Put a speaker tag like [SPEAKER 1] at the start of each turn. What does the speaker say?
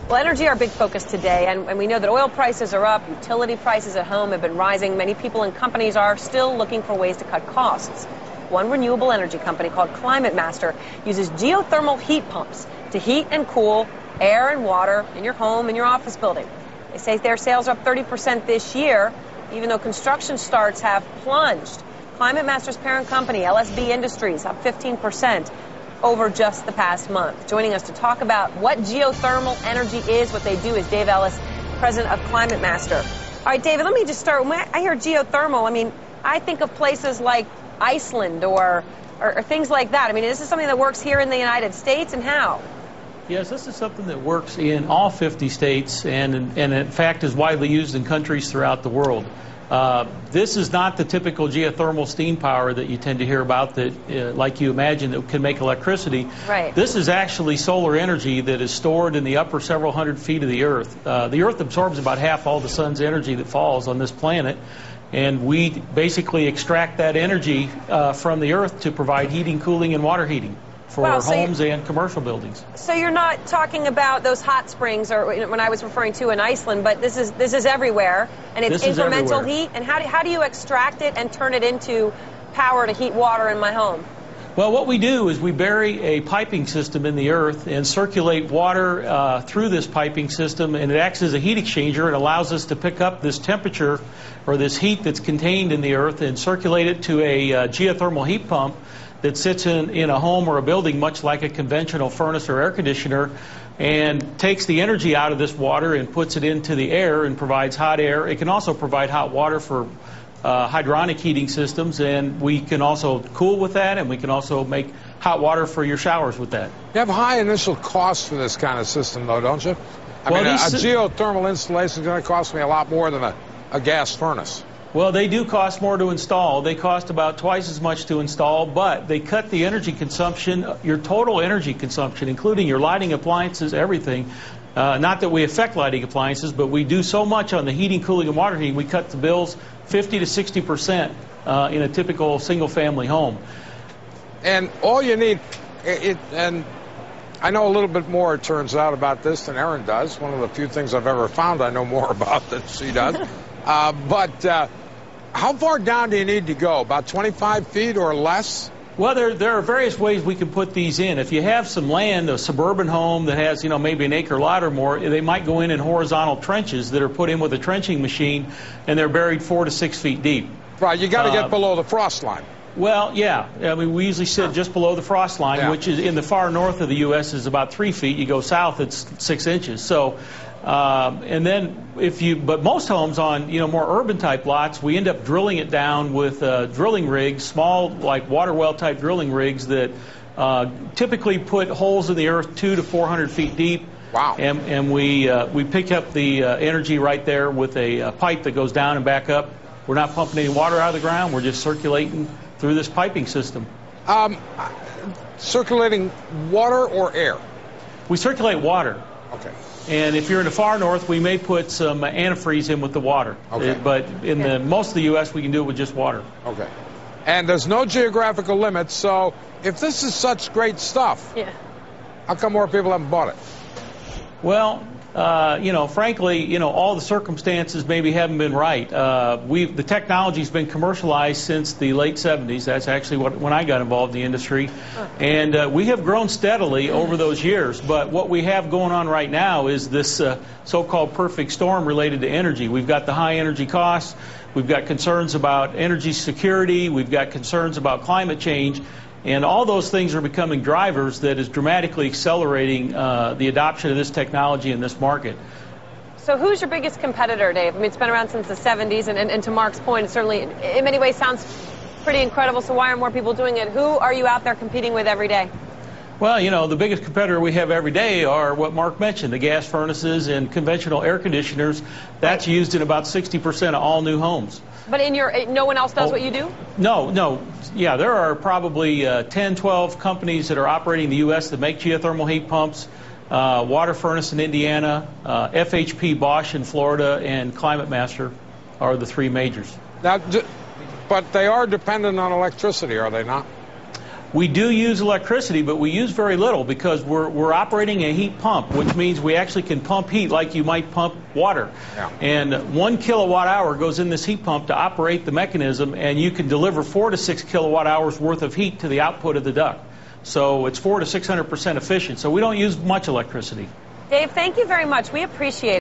[SPEAKER 1] Well, energy our big focus today, and we know that oil prices are up, utility prices at home have been rising. Many people and companies are still looking for ways to cut costs. One renewable energy company called Climate Master uses geothermal heat pumps to heat and cool air and water in your home and your office building. They say their sales are up 30% this year, even though construction starts have plunged. Climate Master's parent company, LSB Industries, up 15% over just the past month. Joining us to talk about what geothermal energy is, what they do, is Dave Ellis, president of Climate Master. All right, David, let me just start. When I hear geothermal, I mean, I think of places like Iceland or things like that. I mean, is this something that works here in the United States, and how?
[SPEAKER 2] Yes, this is something that works in all 50 states and in fact is widely used in countries throughout the world. This is not the typical geothermal steam power that you tend to hear about that, like you imagine, that can make electricity.
[SPEAKER 1] Right.
[SPEAKER 2] This is actually solar energy that is stored in the upper several hundred feet of the Earth. The Earth absorbs about half all the sun's energy that falls on this planet, and we basically extract that energy from the Earth to provide heating, cooling, and water heating for homes and commercial buildings.
[SPEAKER 1] So you're not talking about those hot springs, or when I was referring to in Iceland, but this is everywhere, and it's incremental heat. And how do you extract it and turn it into power to heat water in my home?
[SPEAKER 2] Well, what we do is we bury a piping system in the earth and circulate water through this piping system, and it acts as a heat exchanger. It allows us to pick up this temperature or this heat that's contained in the earth and circulate it to a geothermal heat pump that sits in a home or a building, much like a conventional furnace or air conditioner, and takes the energy out of this water and puts it into the air and provides hot air. It can also provide hot water for hydronic heating systems, and we can also cool with that, and we can also make hot water for your showers with that.
[SPEAKER 3] You have high initial costs for this kind of system, though, don't you? I mean, a geothermal installation is going to cost me a lot more than a gas furnace.
[SPEAKER 2] Well, they do cost more to install. They cost about twice as much to install, but they cut the energy consumption, your total energy consumption, including your lighting appliances, everything. Not that we affect lighting appliances, but we do so much on the heating, cooling, and water heating, we cut the bills 50 to 60% in a typical single-family home.
[SPEAKER 3] And all you need, and I know a little bit more, it turns out, about this than Erin does. One of the few things I've ever found I know more about than she does. But how far down do you need to go? About 25 feet or less?
[SPEAKER 2] Well, there are various ways we can put these in. If you have some land, a suburban home that has, maybe an acre lot or more, they might go in horizontal trenches that are put in with a trenching machine, and they're buried 4 to 6 feet deep.
[SPEAKER 3] Right, you got to get below the frost line.
[SPEAKER 2] Well, yeah. I mean, we usually sit just below the frost line, which is in the far north of the U.S. is about 3 feet. You go south, it's 6 inches. So, and then but most homes on, more urban type lots, we end up drilling it down with drilling rigs, small, like water well type drilling rigs that typically put holes in the earth 200 to 400 feet deep.
[SPEAKER 3] Wow.
[SPEAKER 2] And we pick up the energy right there with a pipe that goes down and back up. We're not pumping any water out of the ground. We're just circulating through this piping system.
[SPEAKER 3] Circulating water or air?
[SPEAKER 2] We circulate water.
[SPEAKER 3] Okay.
[SPEAKER 2] And if you're in the far north, we may put some antifreeze in with the water.
[SPEAKER 3] Okay.
[SPEAKER 2] But in most of the U.S., we can do it with just water.
[SPEAKER 3] Okay. And there's no geographical limit, so if this is such great stuff, how come more people haven't bought it?
[SPEAKER 2] Well, frankly, all the circumstances maybe haven't been right. The technology's been commercialized since the late 70s. That's actually when I got involved in the industry. And we have grown steadily over those years. But what we have going on right now is this so-called perfect storm related to energy. We've got the high energy costs. We've got concerns about energy security. We've got concerns about climate change. And all those things are becoming drivers that is dramatically accelerating the adoption of this technology in this market.
[SPEAKER 1] So who's your biggest competitor, Dave? I mean, it's been around since the 70s, and to Mark's point, it certainly, in many ways, sounds pretty incredible. So why are more people doing it? Who are you out there competing with every day?
[SPEAKER 2] Well, the biggest competitor we have every day are what Mark mentioned, the gas furnaces and conventional air conditioners. That's used in about 60% of all new homes.
[SPEAKER 1] But no one else does what you do?
[SPEAKER 2] No. Yeah, there are probably 10, 12 companies that are operating in the U.S. that make geothermal heat pumps, Water Furnace in Indiana, FHP Bosch in Florida, and Climate Master are the 3 majors.
[SPEAKER 3] Now, but they are dependent on electricity, are they not?
[SPEAKER 2] We do use electricity, but we use very little because we're operating a heat pump, which means we actually can pump heat like you might pump water.
[SPEAKER 3] Yeah.
[SPEAKER 2] And 1 kilowatt hour goes in this heat pump to operate the mechanism, and you can deliver 4 to 6 kilowatt hours worth of heat to the output of the duct. So it's 400% to 600% efficient. So we don't use much electricity.
[SPEAKER 1] Dave, thank you very much. We appreciate it.